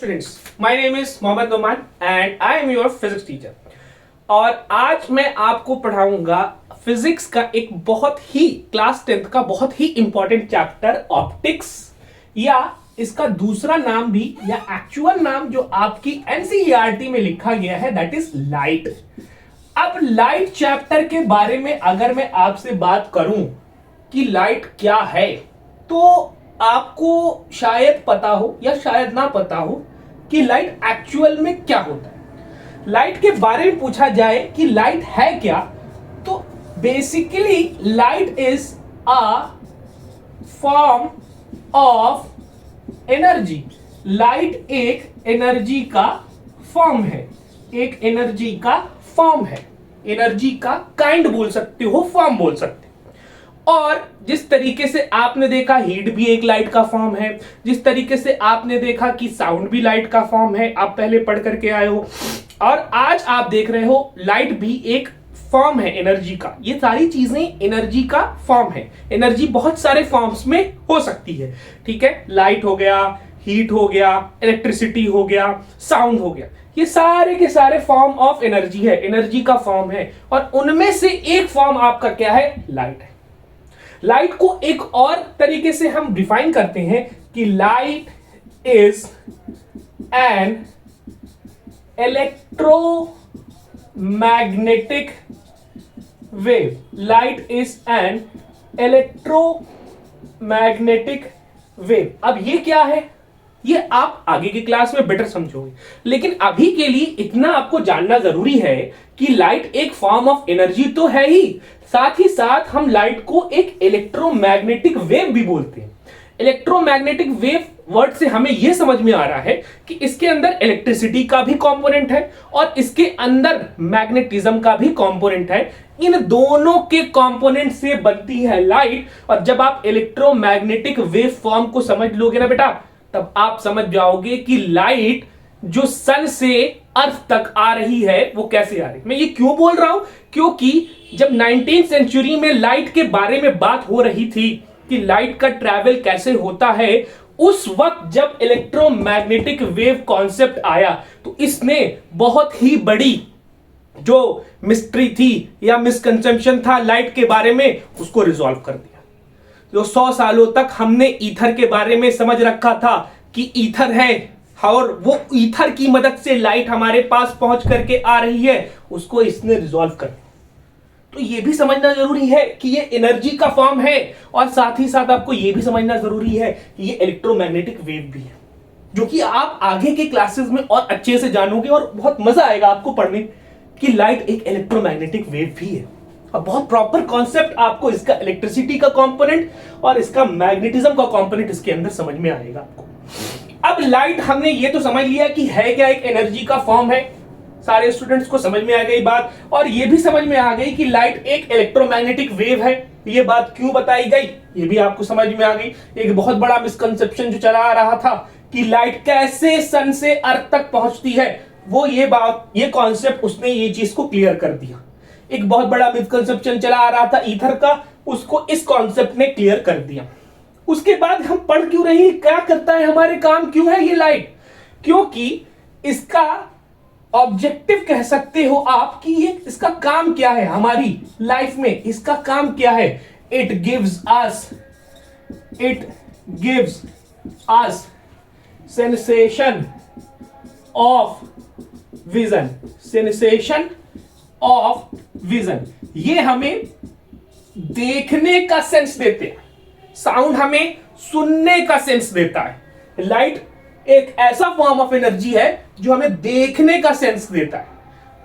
Students, my name is Mohammad Noman and I am your physics teacher. और आज मैं आपको पढ़ाऊंगा फिजिक्स का एक बहुत ही क्लास 10th का बहुत ही इंपॉर्टेंट चैप्टर ऑप्टिक्स, या इसका दूसरा नाम भी या एक्चुअल नाम जो आपकी एनसीईआरटी में लिखा गया है दैट इज लाइट. अब लाइट चैप्टर के बारे में अगर मैं आपसे बात करूं कि लाइट क्या है तो आपको शायद पता हो या शायद ना पता हो कि लाइट एक्चुअल में क्या होता है. लाइट के बारे में पूछा जाए कि लाइट है क्या, तो basically light is a form of energy. Light एक एनर्जी का फॉर्म है, एक एनर्जी का फॉर्म है, एनर्जी का काइंड बोल सकते हो, फॉर्म बोल सकते हो. और जिस तरीके से आपने देखा हीट भी एक लाइट का फॉर्म है, जिस तरीके से आपने देखा कि साउंड भी लाइट का फॉर्म है, आप पहले पढ़ करके आए हो, और आज आप देख रहे हो लाइट भी एक फॉर्म है एनर्जी का. ये सारी चीजें एनर्जी का फॉर्म है. एनर्जी बहुत सारे फॉर्म्स में हो सकती है, ठीक है. लाइट हो गया, हीट हो गया, इलेक्ट्रिसिटी हो गया, साउंड हो गया, ये सारे के सारे फॉर्म ऑफ एनर्जी है, एनर्जी का फॉर्म है. और उनमें से एक फॉर्म आपका क्या है? लाइट है. लाइट को एक और तरीके से हम डिफाइन करते हैं कि light is an electromagnetic wave. Light is an electromagnetic wave. अब ये क्या है ये आप आगे की क्लास में बेटर समझोगे, लेकिन अभी के लिए इतना आपको जानना जरूरी है कि लाइट एक फॉर्म ऑफ एनर्जी तो है ही साथ हम लाइट को एक इलेक्ट्रोमैग्नेटिक वेव भी बोलते हैं. इलेक्ट्रोमैग्नेटिक वेव वर्ड से हमें यह समझ में आ रहा है कि इसके अंदर इलेक्ट्रिसिटी का भी कंपोनेंट है और इसके अंदर मैग्नेटिज्म का भी कंपोनेंट है. इन दोनों के कंपोनेंट से बनती है लाइट. और जब आप इलेक्ट्रोमैग्नेटिक वेव फॉर्म को समझ लोगे ना बेटा, तब आप समझ जाओगे कि लाइट जो सन से अर्थ तक आ रही है वो कैसे आ रही है. मैं ये क्यों बोल रहा हूं? क्योंकि जब 19th सेंचुरी में लाइट के बारे में बात हो रही थी कि लाइट का ट्रैवल कैसे होता है, उस वक्त जब इलेक्ट्रोमैग्नेटिक वेव कॉन्सेप्ट आया तो इसने बहुत ही बड़ी जो मिस्ट्री थी या मिसकंसेप्शन था लाइट के बारे में, उसको रिजॉल्व कर दिया. जो 100 सालों तक हमने ईथर के बारे में समझ रखा था कि ईथर है और वो ईथर की मदद से लाइट हमारे पास पहुंच करके आ रही है, उसको इसने रिजॉल्व कर दिया. तो ये भी समझना जरूरी है कि ये एनर्जी का फॉर्म है, और साथ ही साथ आपको ये भी समझना जरूरी है कि ये इलेक्ट्रोमैग्नेटिक वेव भी है, जो कि आप आगे के क्लासेस में और अच्छे से जानोगे और बहुत मजा आएगा आपको पढ़ने कि लाइट एक इलेक्ट्रोमैग्नेटिक वेव भी है. और बहुत प्रॉपर कॉन्सेप्ट आपको इसका इलेक्ट्रिसिटी का कंपोनेंट और इसका मैग्नेटिज्म का कंपोनेंट इसके अंदर समझ में आएगा आपको. अब लाइट हमने ये तो समझ लिया कि है क्या, एक एनर्जी का फॉर्म है. सारे स्टूडेंट्स को समझ में आ गई बात, और ये भी समझ में आ गई कि लाइट एक इलेक्ट्रोमैग्नेटिक वेव है. ये बात क्यों बताई गई ये भी आपको समझ में आ गई. एक बहुत बड़ा मिसकंसेप्शन जो चला आ रहा था कि लाइट कैसे सन से अर्थ तक पहुंचती है, वो ये बात, ये कॉन्सेप्ट उसने ये चीज को क्लियर कर दिया. एक बहुत बड़ा मिसकंसेप्शन चला आ रहा था ईथर का, उसको इस कॉन्सेप्ट ने क्लियर कर दिया. उसके बाद हम पढ़ क्यों रही, क्या करता है, हमारे काम क्यों है ये लाइट? क्योंकि इसका ऑब्जेक्टिव कह सकते हो आप कि ये इसका काम क्या है हमारी लाइफ में. इसका काम क्या है? It gives us sensation of vision. Sensation of vision, ये हमें देखने का सेंस देते हैं. साउंड हमें सुनने का सेंस देता है. लाइट एक ऐसा फॉर्म ऑफ एनर्जी है जो हमें देखने का सेंस देता है.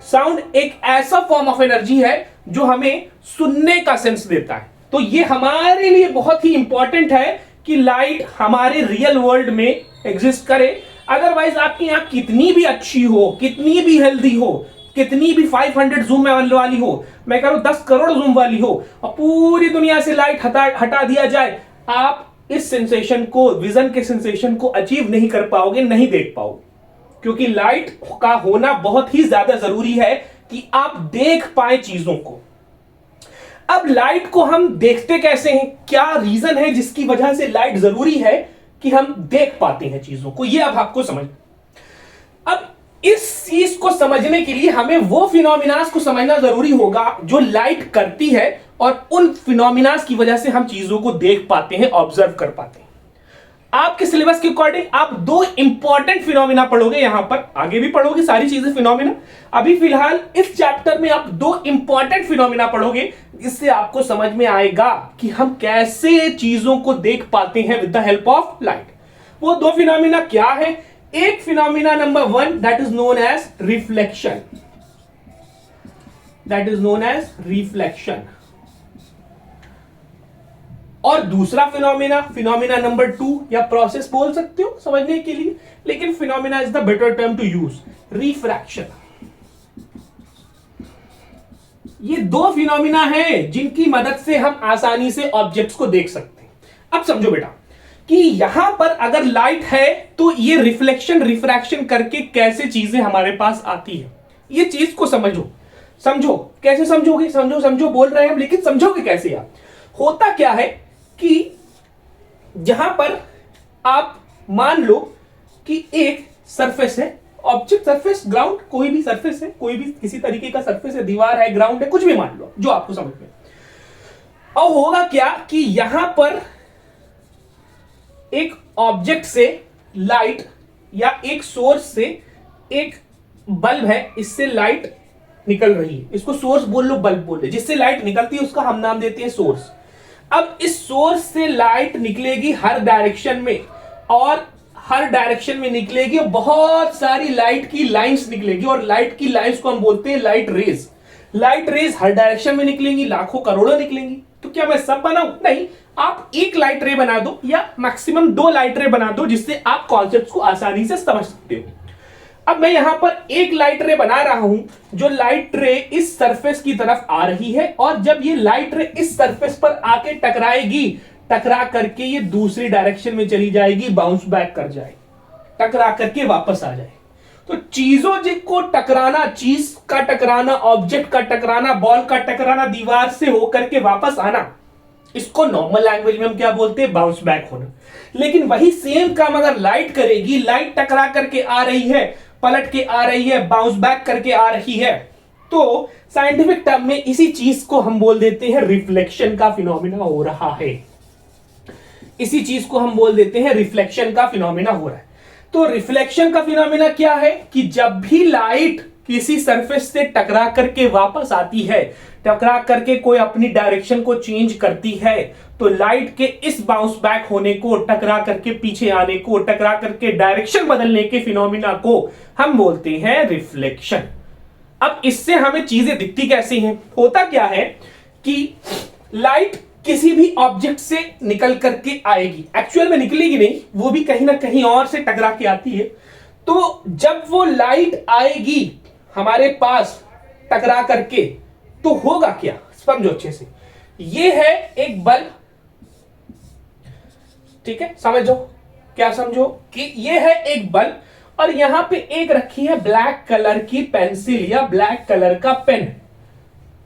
साउंड एक ऐसा फॉर्म ऑफ एनर्जी है जो हमें सुनने का सेंस देता है. तो ये हमारे लिए बहुत ही इंपॉर्टेंट है कि लाइट हमारे रियल वर्ल्ड में एग्जिस्ट करे. अदरवाइज आपकी आंख कितनी भी अच्छी हो, कितनी भी हेल्दी हो, कितनी भी 500 जूम वाली हो, मैं कह रहा हूं 10 करोड़ जूम वाली हो, और पूरी दुनिया से लाइट हटा दिया जाए, आप इस सेंसेशन को, विजन के सेंसेशन को अचीव नहीं कर पाओगे, नहीं देख पाओगे. क्योंकि लाइट का होना बहुत ही ज्यादा जरूरी है कि आप देख पाए चीजों को. अब लाइट को हम देखते कैसे हैं, क्या रीजन है जिसकी वजह से लाइट जरूरी है कि हम देख पाते हैं चीजों को, ये अब आपको समझ. इस चीज को समझने के लिए हमें वो फिनोमिनास को समझना जरूरी होगा जो लाइट करती है, और उन फिनोमिनास की वजह से हम चीजों को देख पाते हैं, ऑब्जर्व कर पाते हैं। आपके सिलेबस के अकॉर्डिंग आप दो इंपॉर्टेंट फिनोमिना पढ़ोगे, यहां पर आगे भी पढ़ोगे सारी चीजें फिनोमिना। अभी फिलहाल इस चैप्टर में आप दो इंपॉर्टेंट फिनोमिना पढ़ोगे, जिससे आपको समझ में आएगा कि हम कैसे चीजों को देख पाते हैं with the help of light. वो दो फिनोमिना क्या है? एक phenomena number 1 that is known as reflection, that is known as reflection. और दूसरा फिनोमिना, फिनोमिना नंबर 2 या प्रोसेस बोल सकते हो समझने के लिए, लेकिन phenomena is the better term to use, refraction. ये दो फिनोमिना हैं जिनकी मदद से हम आसानी से ऑब्जेक्ट्स को देख सकते हैं। अब समझो बेटा कि यहां पर अगर लाइट है तो ये रिफ्लेक्शन रिफ्रैक्शन करके कैसे चीजें हमारे पास आती है, ये चीज को समझो। समझो कैसे समझोगे? समझो समझो बोल रहे हैं हम, लेकिन समझोगे कैसे आप? होता क्या है कि जहां पर आप मान लो कि एक सरफेस है, ऑब्जेक्ट सरफेस, ग्राउंड, कोई भी सरफेस है, कोई भी किसी तरीके का सरफेस है, दीवार है, ग्राउंड है, कुछ भी मान लो जो आपको समझ में। और होगा क्या कि यहां पर एक ऑब्जेक्ट से लाइट या एक सोर्स से एक बल्ब है, इससे लाइट निकल रही है, इसको सोर्स बोल लो, बल्ब बोल लो, जिससे लाइट निकलती है उसका हम नाम देते हैं सोर्स। अब इस सोर्स से लाइट निकलेगी हर डायरेक्शन में, और हर डायरेक्शन में निकलेगी, बहुत सारी लाइट की लाइंस निकलेगी, और लाइट की लाइंस को हम बोलते हैं लाइट रेज। लाइट रेज हर डायरेक्शन में निकलेंगी, लाखों करोड़ों निकलेंगी। तो क्या मैं सब बनाऊं? नहीं, आप एक लाइट रे बना दो या मैक्सिमम 2 लाइट रे बना दो, जिससे आप कॉन्सेप्ट को आसानी से समझ सकते हो। अब मैं यहां पर एक लाइट रे बना रहा हूं, जो लाइट रे इस सरफेस की तरफ आ रही है, और जब ये लाइट रे इस सरफेस पर आके टकराएगी, टकरा करके ये दूसरी डायरेक्शन में चली जाएगी, बाउंस बैक कर जाएगी, टकरा करके वापस आ जाए। तो चीजों को टकराना, चीज का टकराना, ऑब्जेक्ट का टकराना, बॉल का टकराना, दीवार से होकर के वापस आना, इसको नॉर्मल लैंग्वेज में हम क्या बोलते हैं? बाउंस बैक होना। लेकिन वही सेम काम अगर लाइट करेगी, लाइट टकरा करके आ रही है, पलट के आ रही है, बाउंस बैक करके आ रही है, तो साइंटिफिक टर्म में इसी चीज को हम बोल देते हैं रिफ्लेक्शन का फिनोमिना हो रहा है। इसी चीज को हम बोल देते हैं रिफ्लेक्शन का फिनोमिना हो रहा है। तो रिफ्लेक्शन का फिनोमिना क्या है कि जब भी लाइट किसी सरफेस से टकरा करके वापस आती है, टकरा करके कोई अपनी डायरेक्शन को चेंज करती है, तो लाइट के इस बाउंस बैक होने को, टकरा करके पीछे आने को, टकरा करके डायरेक्शन बदलने के फिनोमिना को हम बोलते हैं रिफ्लेक्शन। अब इससे हमें चीजें दिखती कैसे हैं? होता क्या है कि लाइट किसी भी ऑब्जेक्ट से निकल करके आएगी, एक्चुअल में निकलेगी नहीं, वो भी कहीं ना कहीं और से टकरा के आती है। तो जब वो लाइट आएगी हमारे पास टकरा करके, तो होगा क्या? समझो अच्छे से। ये है एक बल्ब, ठीक है, समझो क्या? समझो कि ये है एक बल्ब, और यहां पे एक रखी है ब्लैक कलर की पेंसिल या ब्लैक कलर का पेन।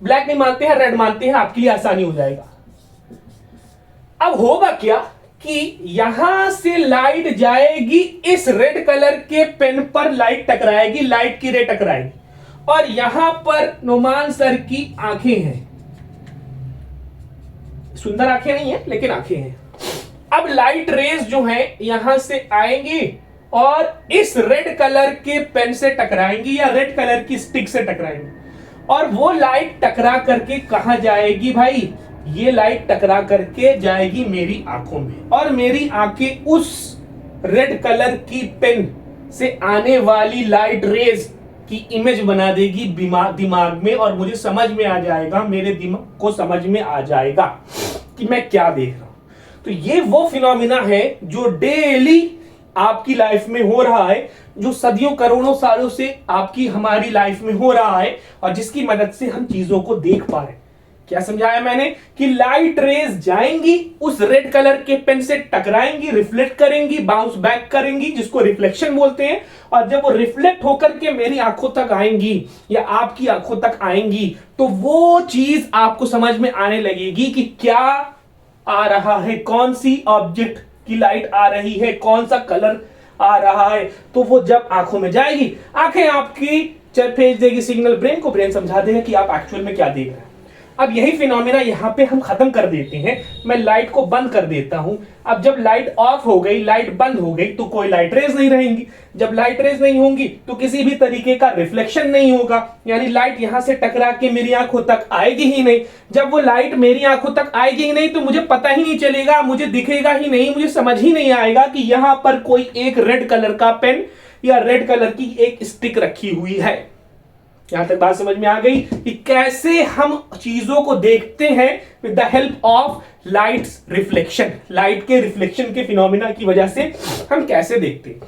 ब्लैक नहीं मानते हैं, रेड मानते हैं, आपके लिए आसानी हो जाएगा। अब होगा क्या कि यहां से लाइट जाएगी, इस रेड कलर के पेन पर लाइट टकराएगी, लाइट की रे टकराएगी, और यहां पर नुमान सर की आंखें हैं। सुंदर आंखें नहीं है, लेकिन आंखें हैं। अब लाइट रेज जो है यहां से आएंगी और इस रेड कलर के पेन से टकराएंगी या रेड कलर की स्टिक से टकराएंगी, और वो लाइट टकरा करके कहां जाएगी भाई? ये लाइट टकरा करके जाएगी मेरी आंखों में, और मेरी आंखें उस रेड कलर की पेन से आने वाली लाइट रेज की इमेज बना देगी दिमाग में, और मुझे समझ में आ जाएगा, मेरे दिमाग को समझ में आ जाएगा कि मैं क्या देख रहा हूं। तो ये वो फिनोमिना है जो डेली आपकी लाइफ में हो रहा है, जो सदियों करोड़ों सालों से आपकी हमारी लाइफ में हो रहा है, और जिसकी मदद से हम चीजों को देख पा रहे हैं। क्या समझाया मैंने? कि लाइट रेज जाएंगी, उस रेड कलर के पेन से टकराएंगी, रिफ्लेक्ट करेंगी, बाउंस बैक करेंगी, जिसको रिफ्लेक्शन बोलते हैं, और जब वो रिफ्लेक्ट होकर के मेरी आंखों तक आएंगी या आपकी आंखों तक आएंगी, तो वो चीज आपको समझ में आने लगेगी कि क्या आ रहा है, कौन सी ऑब्जेक्ट की लाइट आ रही है, कौन सा कलर आ रहा है, तो वो जब आंखों में जाएगी, आंखें आपकी भेज देगी सिग्नल ब्रेन को, ब्रेन समझा देगा कि आप एक्चुअल में क्या देख रहे हैं। अब यही फिनोमेना यहां पे हम खत्म कर देते हैं। मैं लाइट को बंद कर देता हूं। अब जब लाइट ऑफ हो गई, लाइट बंद हो गई, तो कोई लाइट रेज नहीं रहेंगी। जब लाइट रेज नहीं होंगी तो किसी भी तरीके का रिफ्लेक्शन नहीं होगा, यानी लाइट यहां से टकरा के मेरी आंखों तक आएगी ही नहीं। जब वो लाइट मेरी आंखों तक आएगी ही नहीं तो मुझे पता ही नहीं चलेगा, मुझे दिखेगा ही नहीं, मुझे समझ ही नहीं आएगा कि यहां पर कोई एक रेड कलर का पेन या रेड कलर की एक स्टिक रखी हुई है। यहां तक बात समझ में आ गई कि कैसे हम चीजों को देखते हैं with the help of lights reflection. Light के रिफ्लेक्शन के फिनोमिना की वजह से हम कैसे देखते हैं।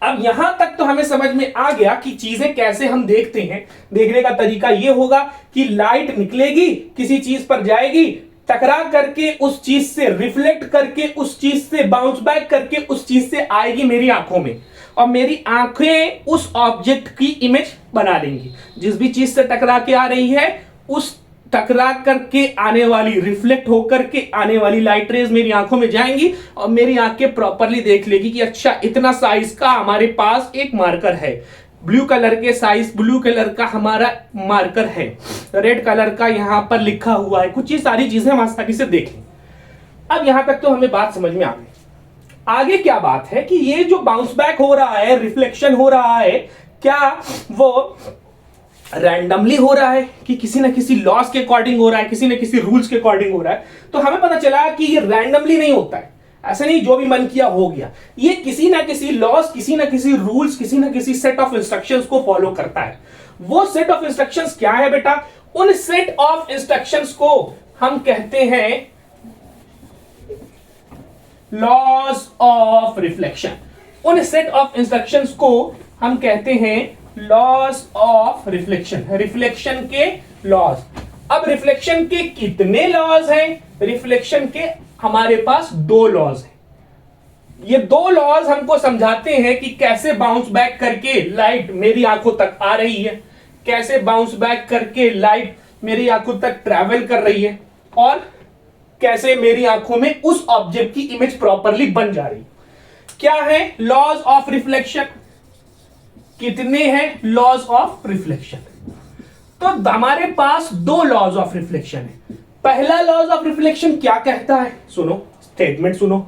अब यहां तक तो हमें समझ में आ गया कि चीजें कैसे हम देखते हैं। देखने का तरीका यह होगा कि लाइट निकलेगी, किसी चीज पर जाएगी, टकरा करके उस चीज से रिफ्लेक्ट करके उस चीज से बाउंस बैक करके उस चीज से आएगी मेरी आंखों में, और मेरी आंखें उस ऑब्जेक्ट की इमेज बना देंगी। जिस भी चीज से टकरा के आ रही है, उस टकरा करके आने वाली, रिफ्लेक्ट होकर के आने वाली लाइट रेज मेरी आंखों में जाएंगी और मेरी आंखें प्रॉपरली देख लेगी कि अच्छा इतना साइज का हमारे पास एक मार्कर है, ब्लू कलर के साइज, ब्लू कलर का हमारा मार्कर है, रेड कलर का यहां पर लिखा हुआ है। कुछ ये सारी चीजें हम आसानी से देख लें। अब यहां तक तो हमें बात समझ में आ गई। आगे क्या बात है कि ये जो बाउंस बैक हो रहा है, रिफ्लेक्शन हो रहा है, क्या वो रैंडमली हो रहा है कि किसी ना किसी लॉस के अकॉर्डिंग हो रहा है, किसी ना किसी रूल्स के अकॉर्डिंग हो रहा है। तो हमें पता चला कि ये रैंडमली नहीं होता है, ऐसा नहीं जो भी मन किया हो गया। ये किसी ना किसी लॉस, किसी ना किसी रूल्स, किसी ना किसी सेट ऑफ इंस्ट्रक्शंस को फॉलो करता है। वो सेट ऑफ इंस्ट्रक्शंस क्या है बेटा? उन सेट ऑफ इंस्ट्रक्शंस को हम कहते हैं लॉज ऑफ रिफ्लेक्शन। उन सेट ऑफ इंस्ट्रक्शंस को हम कहते हैं लॉज ऑफ रिफ्लेक्शन, रिफ्लेक्शन के लॉज। अब रिफ्लेक्शन के कितने लॉज हैं? रिफ्लेक्शन के हमारे पास 2 लॉज हैं। ये 2 लॉज हमको समझाते हैं कि कैसे बाउंस बैक करके लाइट मेरी आंखों तक आ रही है, कैसे बाउंस बैक करके लाइट मेरी आंखों तक ट्रैवल कर रही है, और कैसे मेरी आंखों में उस ऑब्जेक्ट की इमेज प्रॉपरली बन जा रही। क्या है लॉज ऑफ रिफ्लेक्शन? कितने हैं लॉज ऑफ रिफ्लेक्शन? तो हमारे पास 2 लॉज ऑफ रिफ्लेक्शन है। पहला लॉज ऑफ रिफ्लेक्शन क्या कहता है? सुनो, स्टेटमेंट सुनो।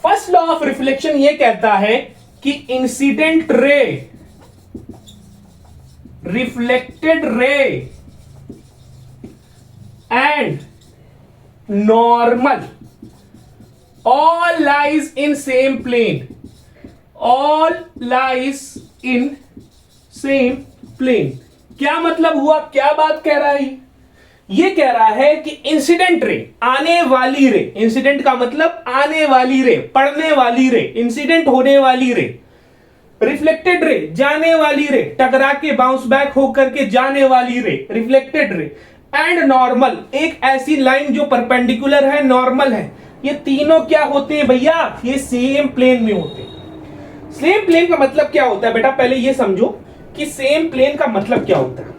फर्स्ट लॉ ऑफ रिफ्लेक्शन यह कहता है कि incident ray, reflected ray and normal all lies in same plane, all lies in same plane। क्या मतलब हुआ? क्या बात कह रहा है ये कह रहा है कि इंसिडेंट रे, आने वाली रे, इंसिडेंट का मतलब आने वाली रे, पड़ने वाली रे, इंसिडेंट होने वाली रे, रिफ्लेक्टेड रे, जाने वाली रे, टकरा के बाउंस बैक होकर के जाने वाली रे, रिफ्लेक्टेड रे, एंड नॉर्मल, एक ऐसी लाइन जो परपेंडिकुलर है, नॉर्मल है। ये तीनों क्या होते हैं भैया? ये सेम प्लेन में होते हैं। सेम प्लेन का मतलब क्या होता है बेटा? पहले ये समझो कि सेम प्लेन का मतलब क्या होता है।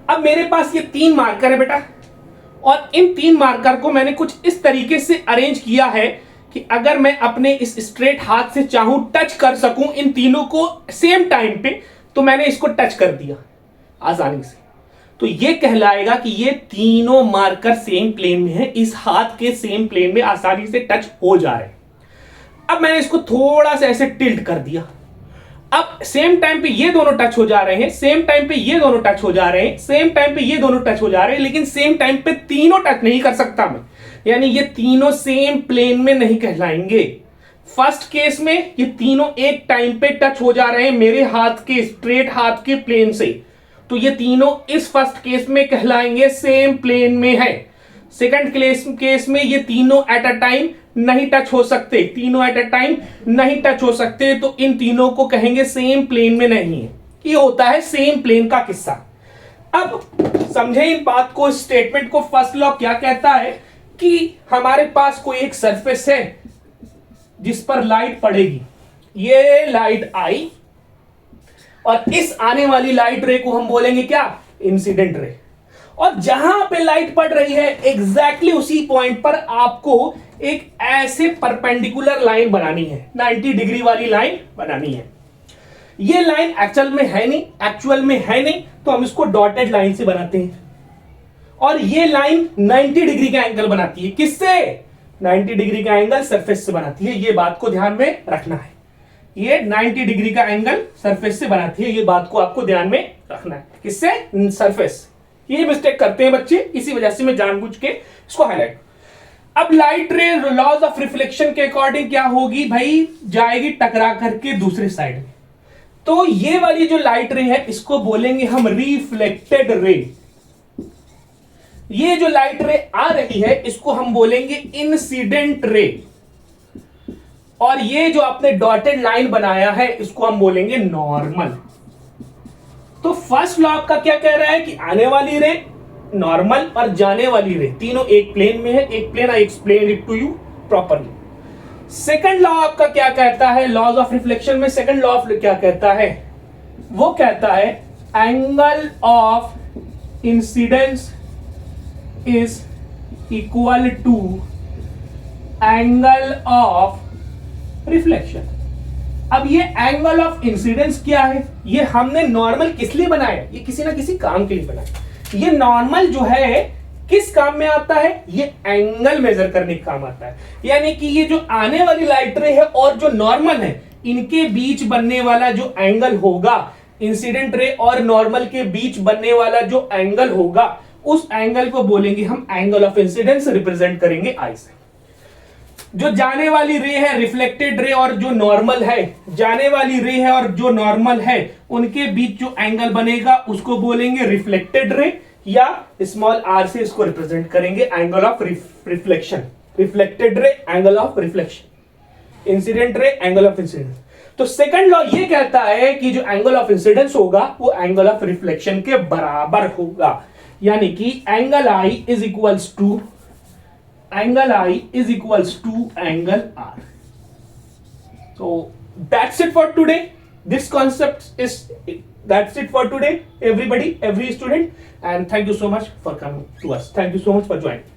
अब मेरे पास ये 3 मार्कर है बेटा, और इन 3 मार्कर को मैंने कुछ इस तरीके से अरेंज किया है कि अगर मैं अपने इस स्ट्रेट हाथ से चाहूं टच कर सकूं इन तीनों को सेम टाइम पे, तो मैंने इसको टच कर दिया आसानी से। तो ये कहलाएगा कि ये तीनों मार्कर सेम प्लेन में है, इस हाथ के सेम प्लेन में आसानी से टच हो जा रहे हैं। अब मैंने इसको थोड़ा सा ऐसे टिल्ट कर दिया। अब सेम टाइम पे ये दोनों टच हो जा रहे हैं, सेम टाइम पे ये दोनों टच हो जा रहे हैं, सेम टाइम पे ये दोनों टच हो जा रहे हैं, लेकिन सेम टाइम पे तीनों टच नहीं कर सकता मैं, यानी ये तीनों सेम प्लेन में नहीं कहलाएंगे। फर्स्ट केस में ये तीनों एक टाइम पे टच हो जा रहे हैं मेरे हाथ के, स्ट्रेट हाथ के प्लेन से, तो ये तीनों इस फर्स्ट केस में कहलाएंगे सेम प्लेन में है। सेकंड केस में ये तीनों एट अ टाइम नहीं टच हो सकते, तीनों एट अ टाइम नहीं टच हो सकते, तो इन तीनों को कहेंगे सेम प्लेन में नहीं है। ये होता है सेम प्लेन का किस्सा। अब समझे इन बात को, स्टेटमेंट को। फर्स्ट लॉ क्या कहता है कि हमारे पास कोई एक सरफेस है जिस पर लाइट पड़ेगी, ये लाइट आई, और इस आने वाली लाइट रे को हम बोलेंगे क्या? Incident ray. और जहां पे लाइट पड़ रही है एग्जैक्टली उसी पॉइंट पर आपको एक ऐसे परपेंडिकुलर लाइन बनानी है, 90 डिग्री वाली लाइन बनानी है। ये लाइन एक्चुअल में है नहीं, तो हम इसको डॉटेड लाइन से बनाते हैं। और ये लाइन 90 डिग्री का एंगल बनाती है, किससे? 90 डिग्री का एंगल सरफेस से बनाती है। ये बात को ध्यान में रखना है, ये 90 डिग्री का एंगल सरफेस से बनाती है, ये बात को आपको ध्यान में रखना है। किससे? सरफेस। ये मिस्टेक करते हैं बच्चे, इसी वजह से मैं जानबूझ के इसको हाईलाइट। अब light ray laws of reflection के अकॉर्डिंग क्या होगी भाई? जाएगी टकरा करके दूसरे साइड में। तो ये वाली जो लाइट रे है इसको बोलेंगे हम रिफ्लेक्टेड रे। ये जो लाइट रे आ रही है इसको हम बोलेंगे इंसिडेंट रे। और ये जो आपने डॉटेड लाइन बनाया है इसको हम बोलेंगे नॉर्मल। तो फर्स्ट लॉ आपका क्या कह रहा है कि आने वाली रे नॉर्मल और जाने वाली रे तीनों एक प्लेन में है। एक plane, I explain it to you properly. Second law आपका क्या कहता है? लॉज ऑफ रिफ्लेक्शन में सेकंड लॉ ऑफ क्या कहता है? वो कहता है angle of incidence is equal to angle of reflection. अब ये एंगल ऑफ इंसिडेंस क्या है? ये हमने नॉर्मल किस लिए बनाया? ये किसी ना किसी काम के लिए बनाया। ये नॉर्मल जो है किस काम में आता है? ये एंगल मेजर करने का काम आता है। यानी कि ये जो आने वाली लाइट रे है और जो नॉर्मल है इनके बीच बनने वाला जो एंगल होगा, इंसिडेंट रे और नॉर्मल के बीच बनने वाला जो एंगल होगा, उस एंगल को बोलेंगे हम एंगल ऑफ इंसिडेंस, रिप्रेजेंट करेंगे आई से। जो जाने वाली रे है रिफ्लेक्टेड रे और जो नॉर्मल है, जाने वाली रे है और जो नॉर्मल है उनके बीच जो एंगल बनेगा उसको बोलेंगे रिफ्लेक्टेड रे, या स्मॉल आर से इसको रिप्रेजेंट करेंगे angle of reflection. Reflected ray angle of reflection, incident ray angle of incidence. तो सेकंड लॉ ये कहता है कि जो एंगल ऑफ इंसिडेंस होगा वो एंगल ऑफ रिफ्लेक्शन के बराबर होगा। यानी कि angle I is equals to angle I is equals to angle R. So that's it for today. This concept is, that's it for today, everybody, every student, and thank you so much for coming to us. Thank you so much for joining.